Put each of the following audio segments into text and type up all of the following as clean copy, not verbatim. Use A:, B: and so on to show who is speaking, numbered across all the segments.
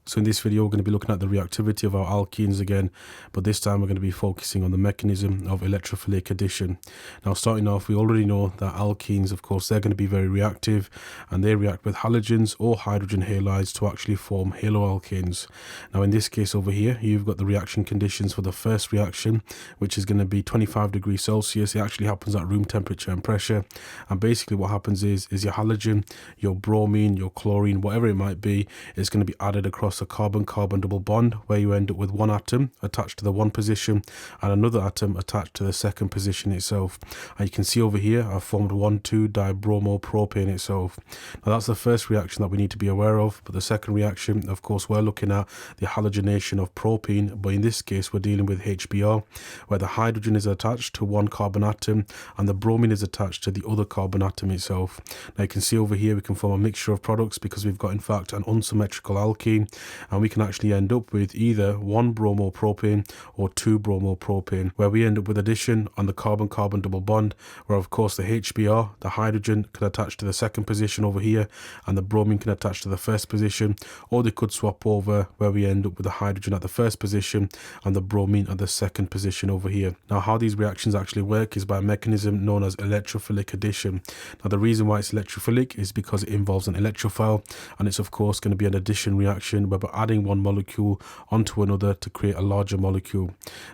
A: So in this video, we're going to be looking at the reactivity of our alkenes again, but this time we're going to be focusing on the mechanism of electrophilic addition. Now, starting off, we already know that alkenes, of course, they're going to be very reactive, and they react with halogens or hydrogen halides to actually form haloalkanes. Now, in this case over here, you've got the reaction conditions for the first reaction, which is going to be 25 degrees Celsius. It actually happens at room temperature and pressure. And basically what happens is your halogen, your bromine, your chlorine, whatever it might be, is going to be added across a carbon-carbon double bond, where you end up with one atom attached to the one position and another atom attached to the second position itself. And you can see over here I've formed 1,2-dibromopropane itself. Now that's the first reaction that we need to be aware of, but the second reaction, of course, we're looking at the halogenation of propene, but in this case we're dealing with HBr, where the hydrogen is attached to one carbon atom and the bromine is attached to the other carbon atom itself. Now you can see over here we can form a mixture of products because we've got in fact an unsymmetrical alkene, and we can actually end up with either 1-bromopropane or 2-bromopropane, where we end up with addition on the carbon-carbon double bond, where of course the HBr, the hydrogen, can attach to the second position over here and the bromine can attach to the first position, or they could swap over, where we end up with the hydrogen at the first position and the bromine at the second position over here. Now how these reactions actually work is by a mechanism known as electrophilic addition. Now the reason why it's electrophilic is because it involves an electrophile, and it's of course going to be an addition reaction where we're adding one molecule onto another to create a larger molecule.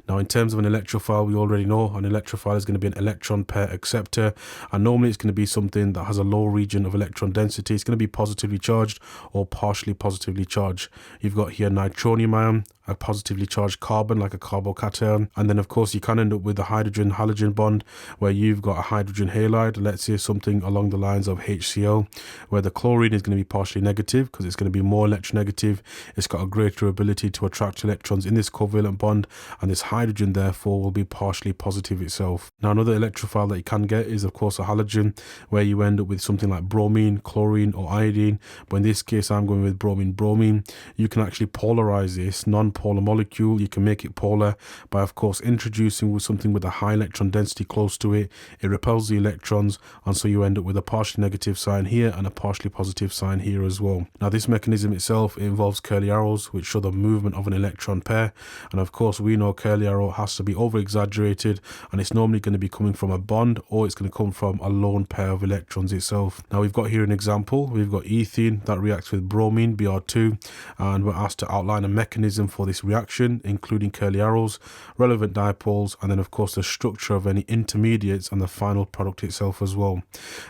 A: Now in terms of an electrophile, we already know an electrophile is going to be an electron pair acceptor, and normally it's going to be something that has a low region of electron density. It's going to be positively charged or partially positively charged. You've got here nitronium ion, a positively charged carbon like a carbocation, and then of course you can end up with the hydrogen halogen bond where you've got a hydrogen halide, let's say something along the lines of HCl, where the chlorine is going to be partially negative because it's going to be more electronegative. It's got a greater ability to attract electrons in this covalent bond, and this hydrogen therefore will be partially positive itself. Now another electrophile that you can get is of course a halogen, where you end up with something like bromine, chlorine or iodine, but in this case I'm going with bromine. You can actually polarize this non-polar molecule. You can make it polar by of course introducing with something with a high electron density close to it. It repels the electrons, and so you end up with a partially negative sign here and a partially positive sign here as well. Now this mechanism itself, it involves curly arrows which show the movement of an electron pair, and of course we know curly arrow has to be over exaggerated, and it's normally going to be coming from a bond, or it's going to come from a lone pair of electrons itself. Now we've got here an example. We've got ethene that reacts with bromine, Br2, and we're asked to outline a mechanism for this reaction, including curly arrows, relevant dipoles, and then of course the structure of any intermediates and the final product itself as well.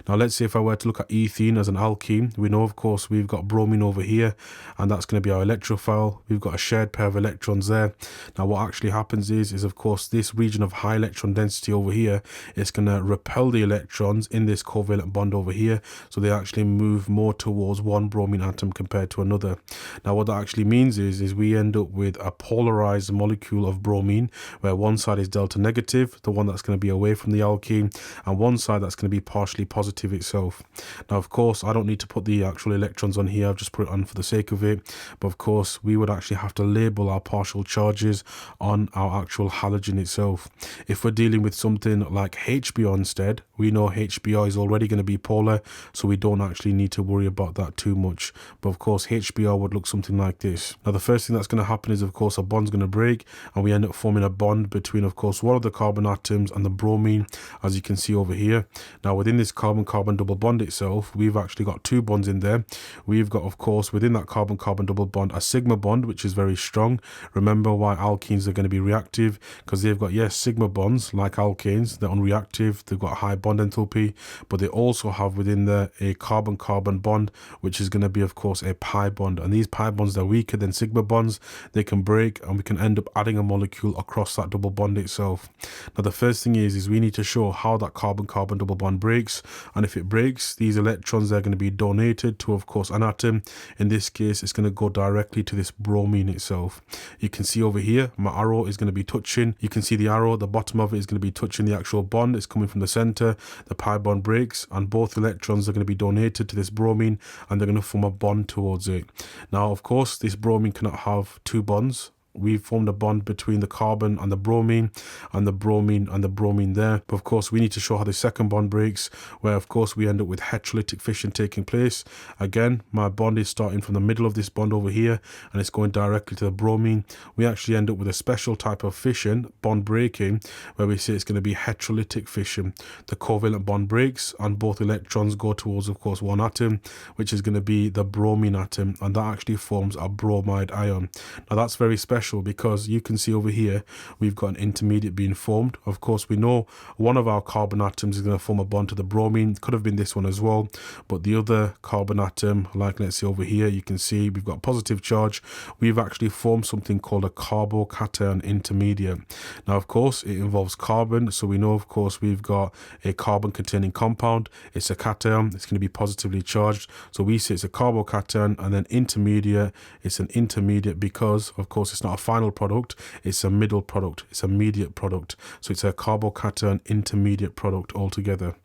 A: Now let's say if I were to look at ethene as an alkene, we know of course we've got bromine over here, and that's going to be our electrophile. We've got a shared pair of electrons there. Now what actually happens is of course this region of high electron density over here is going to repel the electrons in this covalent bond over here, so they actually move more towards one bromine atom compared to another. Now what that actually means is we end up with a polarized molecule of bromine, where one side is delta negative, the one that's going to be away from the alkene, and one side that's going to be partially positive itself. Now of course I don't need to put the actual electrons on here, I've just put it on for the sake of it, but of course we would actually have to label our partial charges on our actual halogen itself. If we're dealing with something like HBr instead, we know HBr is already going to be polar, so we don't actually need to worry about that too much. But of course HBr would look something like this. Now the first thing that's going to happen is of course a bond's going to break, and we end up forming a bond between of course one of the carbon atoms and the bromine, as you can see over here. Now within this carbon-carbon double bond itself, we've actually got two bonds in there. We've got of course within that carbon-carbon double bond a sigma bond, which is very strong. Remember why alkenes are going to be reactive, because they've got, yes, sigma bonds like alkanes, they're unreactive, they've got high bond enthalpy, but they also have within there a carbon-carbon bond, which is going to be of course a pi bond, and these pi bonds are weaker than sigma bonds. They can break, and we can end up adding a molecule across that double bond itself. Now the first thing is we need to show how that carbon-carbon double bond breaks, and if it breaks, these electrons are going to be donated to of course an atom. In this case it's going to go directly to this bromine itself. You can see over here my arrow is going to be touching, you can see the arrow, the bottom of it is going to be touching the actual bond. It's coming from the center, the pi bond breaks, and both electrons are going to be donated to this bromine, and they're going to form a bond towards it. Now of course this bromine cannot have two bonds, we've formed a bond between the carbon and the bromine, and the bromine and the bromine there. But of course, we need to show how the second bond breaks, where of course we end up with heterolytic fission taking place. Again, my bond is starting from the middle of this bond over here, and it's going directly to the bromine. We actually end up with a special type of fission, bond breaking, where we say it's going to be heterolytic fission. The covalent bond breaks and both electrons go towards, of course, one atom, which is going to be the bromine atom, and that actually forms a bromide ion. Now that's very special because you can see over here we've got an intermediate being formed. Of course, we know one of our carbon atoms is going to form a bond to the bromine. Could have been this one as well, but the other carbon atom, like let's say over here, you can see we've got positive charge. We've actually formed something called a carbocation intermediate. Now of course it involves carbon, so we know of course we've got a carbon containing compound. It's a cation, it's going to be positively charged, so we say it's a carbocation. And then intermediate, it's an intermediate because of course it's not a final product, it's a middle product, it's a mediate product, so it's a carbocation intermediate product altogether.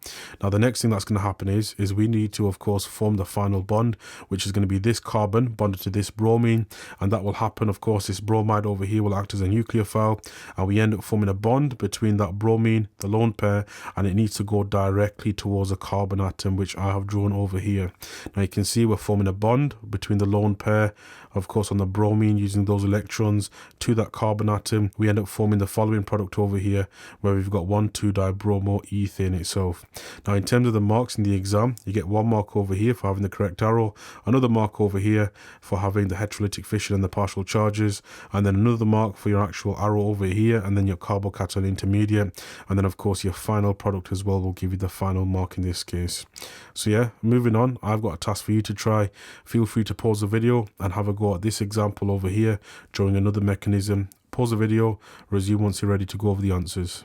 A: Now the next thing that's going to happen is we need to of course form the final bond, which is going to be this carbon bonded to this bromine, and that will happen, of course this bromide over here will act as a nucleophile, and we end up forming a bond between that bromine, the lone pair, and it needs to go directly towards a carbon atom, which I have drawn over here. Now you can see we're forming a bond between the lone pair, of course on the bromine, using those electrons to that carbon atom. We end up forming the following product over here, where we've got 1,2-dibromoethane itself. Now in terms of the marks in the exam, you get 1 mark over here for having the correct arrow, another mark over here for having the heterolytic fission and the partial charges, and then another mark for your actual arrow over here, and then your carbocation intermediate, and then of course your final product as well will give you the final mark in this case. So yeah, moving on, I've got a task for you to try. Feel free to pause the video and have a go at this example over here, drawing another mechanism. Pause the video, resume once you're ready to go over the answers.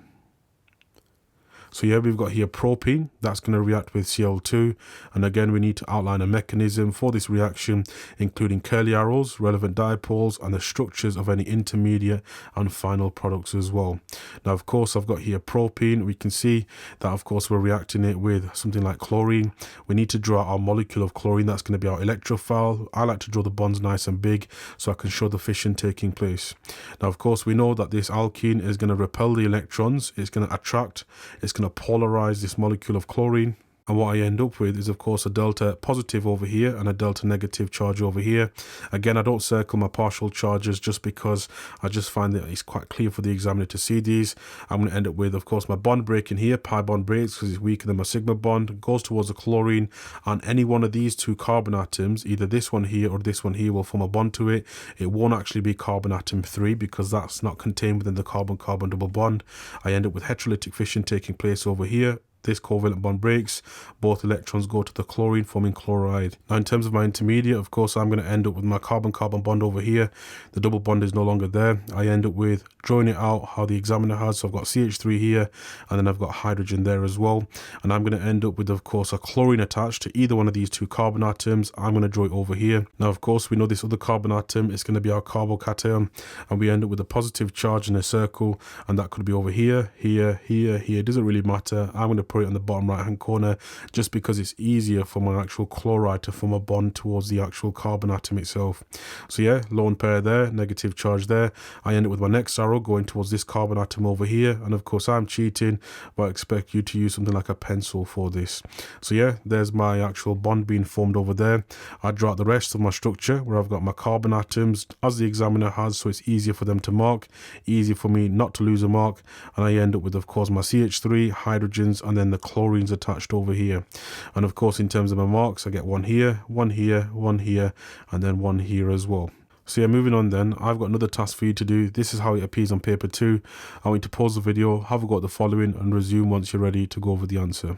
A: So yeah, we've got here propene, that's going to react with Cl2, and again we need to outline a mechanism for this reaction, including curly arrows, relevant dipoles, and the structures of any intermediate and final products as well. Now of course I've got here propene. We can see that of course we're reacting it with something like chlorine. We need to draw our molecule of chlorine, that's going to be our electrophile. I like to draw the bonds nice and big so I can show the fission taking place. Now of course we know that this alkene is going to repel the electrons, it's going to attract, it's going to polarize this molecule of chlorine, and what I end up with is of course a delta positive over here and a delta negative charge over here. Again, I don't circle my partial charges just because I just find that it's quite clear for the examiner to see these. I'm going to end up with of course my bond breaking here, pi bond breaks because it's weaker than my sigma bond, goes towards the chlorine, and any one of these two carbon atoms, either this one here or this one here, will form a bond to it. It won't actually be carbon atom 3 because that's not contained within the carbon-carbon double bond. I end up with heterolytic fission taking place over here. This covalent bond breaks, both electrons go to the chlorine, forming chloride. Now in terms of my intermediate, of course I'm going to end up with my carbon-carbon bond over here. The double bond is no longer there. I end up with drawing it out how the examiner has. So I've got CH3 here, and then I've got hydrogen there as well. And I'm going to end up with of course a chlorine attached to either one of these two carbon atoms. I'm going to draw it over here. Now of course we know this other carbon atom is going to be our carbocation, and we end up with a positive charge in a circle, and that could be over here, here, here, here. It doesn't really matter. I'm going to put it on the bottom right hand corner just because it's easier for my actual chloride to form a bond towards the actual carbon atom itself. So yeah, lone pair there, negative charge there. I end up with my next arrow going towards this carbon atom over here, and of course I'm cheating, but I expect you to use something like a pencil for this. So yeah, there's my actual bond being formed over there. I draw out the rest of my structure where I've got my carbon atoms as the examiner has, so it's easier for them to mark, easy for me not to lose a mark, and I end up with of course my CH3, hydrogens, and then the chlorines attached over here. And of course in terms of my marks, I get one here, one here, one here, and then one here as well. So yeah, moving on then, I've got another task for you to do. This is how it appears on paper 2. I want you to pause the video, have a go at the following, and resume once you're ready to go over the answer.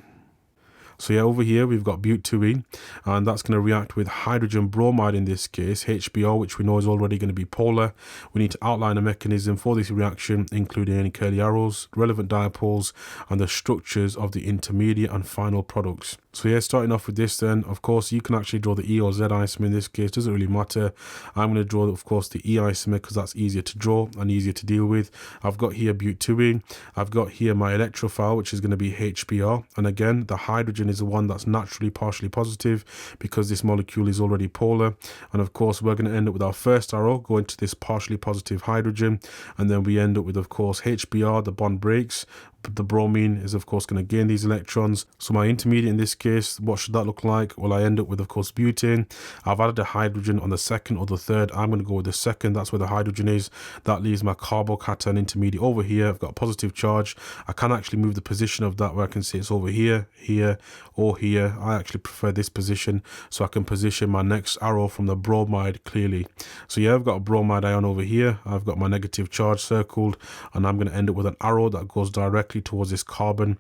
A: So yeah, over here we've got butene, and that's going to react with hydrogen bromide in this case, HBr, which we know is already going to be polar. We need to outline a mechanism for this reaction, including any curly arrows, relevant dipoles, and the structures of the intermediate and final products. So yeah, starting off with this then, of course, you can actually draw the E or Z isomer in this case, doesn't really matter. I'm going to draw, of course, the E isomer because that's easier to draw and easier to deal with. I've got here butene, I've got here my electrophile, which is going to be HBr, and again, the hydrogen is the one that's naturally partially positive because this molecule is already polar, and of course, we're going to end up with our first arrow going to this partially positive hydrogen, and then we end up with, of course, HBr, the bond breaks, but the bromine is of course going to gain these electrons. So my intermediate in this case, what should that look like? Well, I end up with, of course, butane. I've added a hydrogen on the second or the third. I'm going to go with the second. That's where the hydrogen is. That leaves my carbocation intermediate over here. I've got a positive charge. I can actually move the position of that where I can see it's over here, here, or here. I actually prefer this position so I can position my next arrow from the bromide clearly. So yeah, I've got a bromide ion over here. I've got my negative charge circled, and I'm going to end up with an arrow that goes directly towards this carbon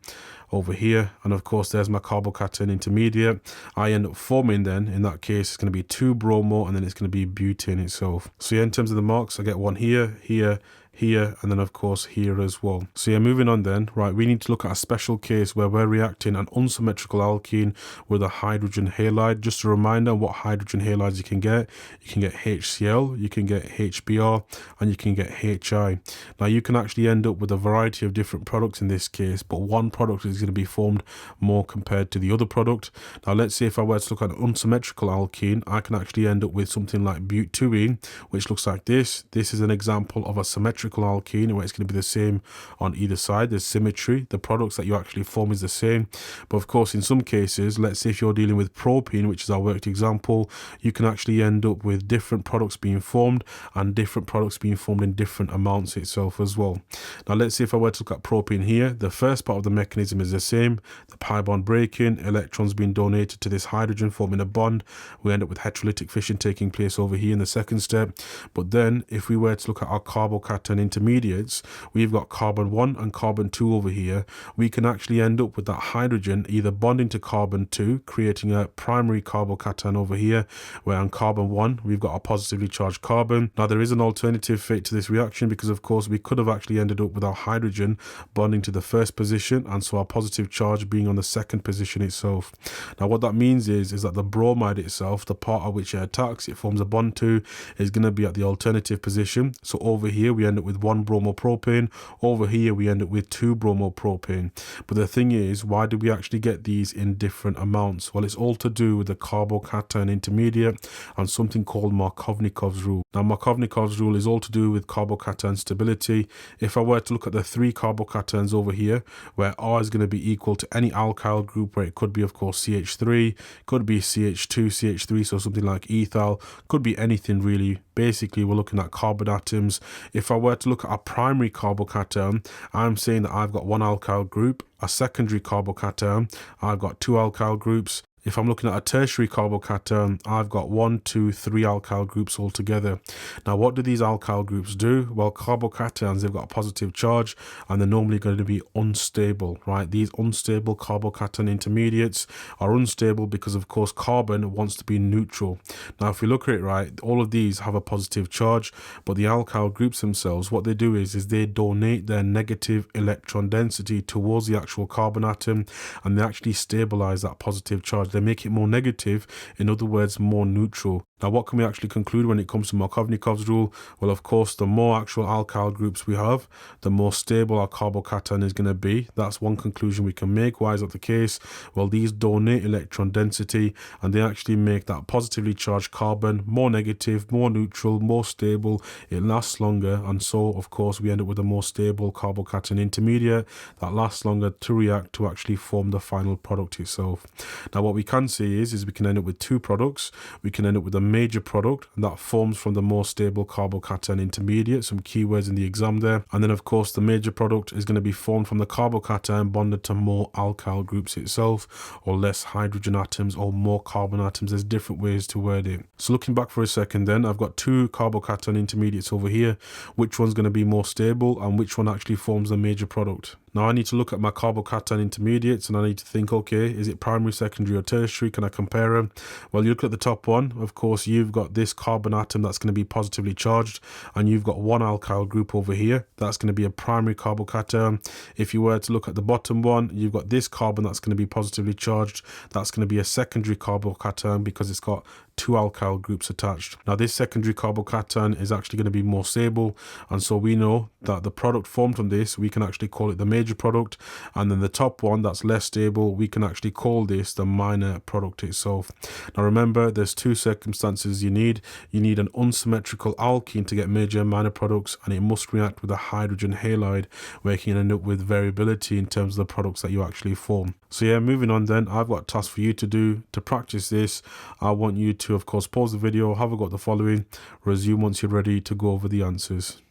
A: over here, and of course there's my carbocation intermediate. I end up forming then, in that case, it's going to be 2 bromo, and then it's going to be butane itself. So yeah, in terms of the marks, I get one here, here, here, and then of course here as well. So yeah, moving on then, right, we need to look at a special case where we're reacting an unsymmetrical alkene with a hydrogen halide. Just a reminder what hydrogen halides you can get. You can get HCl, you can get HBr, and you can get HI. Now you can actually end up with a variety of different products in this case, but one product is going to be formed more compared to the other product. Now let's say if I were to look at an unsymmetrical alkene, I can actually end up with something like butene, which looks like this. This is an example of a symmetrical alkene where it's going to be the same on either side. There's symmetry. The products that you actually form is the same. But of course, in some cases, let's say if you're dealing with propene, which is our worked example, you can actually end up with different products being formed and different products being formed in different amounts itself as well. Now let's say if I were to look at propene here, the first part of the mechanism is the same. The pi bond breaking, electrons being donated to this hydrogen forming a bond. We end up with heterolytic fission taking place over here in the second step. But then if we were to look at our carbocation intermediates, we've got carbon 1 and carbon 2 over here. We can actually end up with that hydrogen either bonding to carbon 2, creating a primary carbocation over here, where on carbon 1 we've got a positively charged carbon. Now there is an alternative fate to this reaction because of course we could have actually ended up with our hydrogen bonding to the first position, and so our positive charge being on the second position itself. Now what that means is that the bromide itself, the part at which it attacks, it forms a bond to, is going to be at the alternative position. So over here we end up with 1 bromopropane, over here we end up with 2 bromopropane. But the thing is, why do we actually get these in different amounts? Well, it's all to do with the carbocation intermediate and something called Markovnikov's rule. Now Markovnikov's rule is all to do with carbocation stability. If I were to look at the 3 carbocations over here, where R is going to be equal to any alkyl group, where it could be of course CH3, could be CH2, CH3, so something like ethyl, could be anything really. Basically we're looking at carbon atoms. If I were to look at a primary carbocation, I'm saying that I've got 1 alkyl group. A secondary carbocation, I've got 2 alkyl groups. If I'm looking at a tertiary carbocation, I've got 1, 2, 3 alkyl groups altogether. Now, what do these alkyl groups do? Well, carbocations, they've got a positive charge and they're normally going to be unstable, right? These unstable carbocation intermediates are unstable because, of course, carbon wants to be neutral. Now, if we look at it right, all of these have a positive charge, but the alkyl groups themselves, what they do is they donate their negative electron density towards the actual carbon atom, and they actually stabilize that positive charge. They make it more negative, in other words, more neutral. Now, what can we actually conclude when it comes to Markovnikov's rule? Well, of course, the more actual alkyl groups we have, the more stable our carbocation is going to be. That's one conclusion we can make. Why is that the case? Well, these donate electron density, and they actually make that positively charged carbon more negative, more neutral, more stable. It lasts longer, and so, of course, we end up with a more stable carbocation intermediate that lasts longer to react to actually form the final product itself. Now, what we can see is we can end up with 2 products. We can end up with a major product that forms from the more stable carbocation intermediate, some keywords in the exam there, and then of course the major product is going to be formed from the carbocation bonded to more alkyl groups itself, or less hydrogen atoms, or more carbon atoms. There's different ways to word it. So looking back for a second then, I've got 2 carbocation intermediates over here. Which one's going to be more stable and which one actually forms the major product? Now I need to look at my carbocation intermediates, and I need to think, okay, is it primary, secondary, or tertiary? Can I compare them? Well, you look at the top one, of course, you've got this carbon atom that's going to be positively charged, and you've got one alkyl group over here. That's going to be a primary carbocation. If you were to look at the bottom one, you've got this carbon that's going to be positively charged. That's going to be a secondary carbocation because it's got two alkyl groups attached. Now this secondary carbocation is actually going to be more stable, and so we know that the product formed from this, we can actually call it the major product, and then the top one that's less stable, we can actually call this the minor product itself. Now remember, there's two circumstances you need. You need an unsymmetrical alkene to get major and minor products, and it must react with a hydrogen halide, where you can end up with variability in terms of the products that you actually form. So yeah, moving on then, I've got a task for you to do. To practice this, I want you to, of course, pause the video, have a go at the following, resume once you're ready to go over the answers.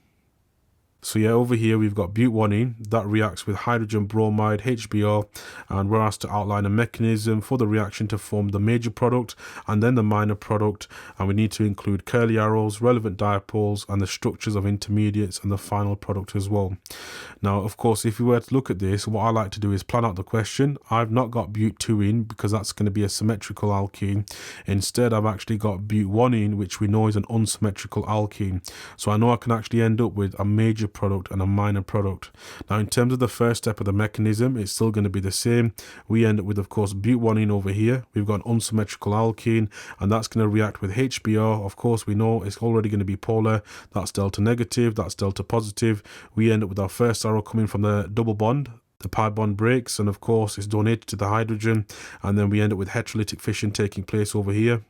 A: So yeah, over here we've got butanene that reacts with hydrogen bromide, HBr, and we're asked to outline a mechanism for the reaction to form the major product and then the minor product, and we need to include curly arrows, relevant dipoles, and the structures of intermediates and the final product as well. Now, of course, if you were to look at this, what I like to do is plan out the question. I've not got butanene because that's going to be a symmetrical alkene. Instead, I've actually got butanene, which we know is an unsymmetrical alkene. So I know I can actually end up with a major product and a minor product. Now, in terms of the first step of the mechanism, it's still going to be the same. We end up with, of course, butanene over here. We've got an unsymmetrical alkene, and that's going to react with HBr. Of course, we know it's already going to be polar. That's delta negative, that's delta positive. We end up with our first arrow coming from the double bond. The pi bond breaks, and of course it's donated to the hydrogen, and then we end up with heterolytic fission taking place over here.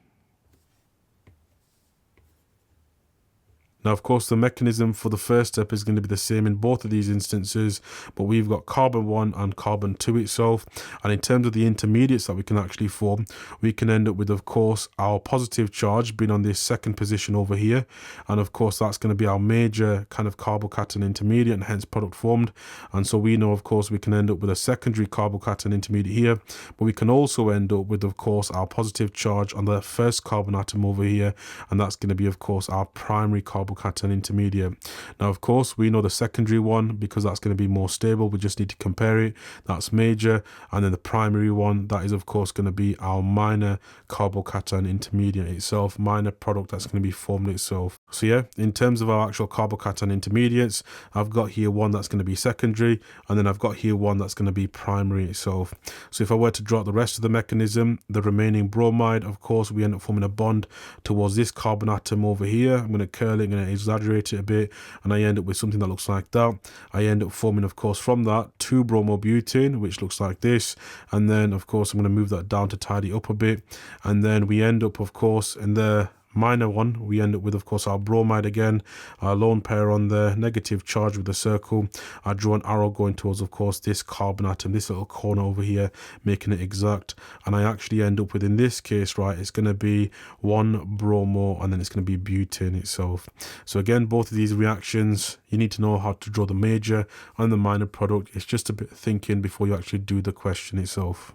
A: Now, of course, the mechanism for the first step is going to be the same in both of these instances, but we've got carbon 1 and carbon 2 itself. And in terms of the intermediates that we can actually form, we can end up with, of course, our positive charge being on this second position over here. And of course, that's going to be our major kind of carbocation intermediate and hence product formed. And so we know, of course, we can end up with a secondary carbocation intermediate here, but we can also end up with, of course, our positive charge on the first carbon atom over here. And that's going to be, of course, our primary carbocation intermediate. Now, of course, we know the secondary one because that's going to be more stable. We just need to compare it. That's major. And then the primary one, that is, of course, going to be our minor carbocation intermediate itself, minor product that's going to be formed itself. So yeah, in terms of our actual carbocation intermediates, I've got here one that's going to be secondary, and then I've got here one that's going to be primary itself. So if I were to draw out the rest of the mechanism, the remaining bromide, of course, we end up forming a bond towards this carbon atom over here. I'm going to curl it, I'm going to exaggerate it a bit, and I end up with something that looks like that. I end up forming, of course, from that 2-bromobutane, which looks like this, and then of course I'm going to move that down to tidy up a bit, and then we end up, of course, in the minor one, we end up with, of course, our bromide again, our lone pair on the negative charge with a circle. I draw an arrow going towards, of course, this carbon atom, this little corner over here, making it exact. And I actually end up with, in this case, right, it's going to be 1 bromo, and then it's going to be butane itself. So again, both of these reactions, you need to know how to draw the major and the minor product. It's just a bit of thinking before you actually do the question itself.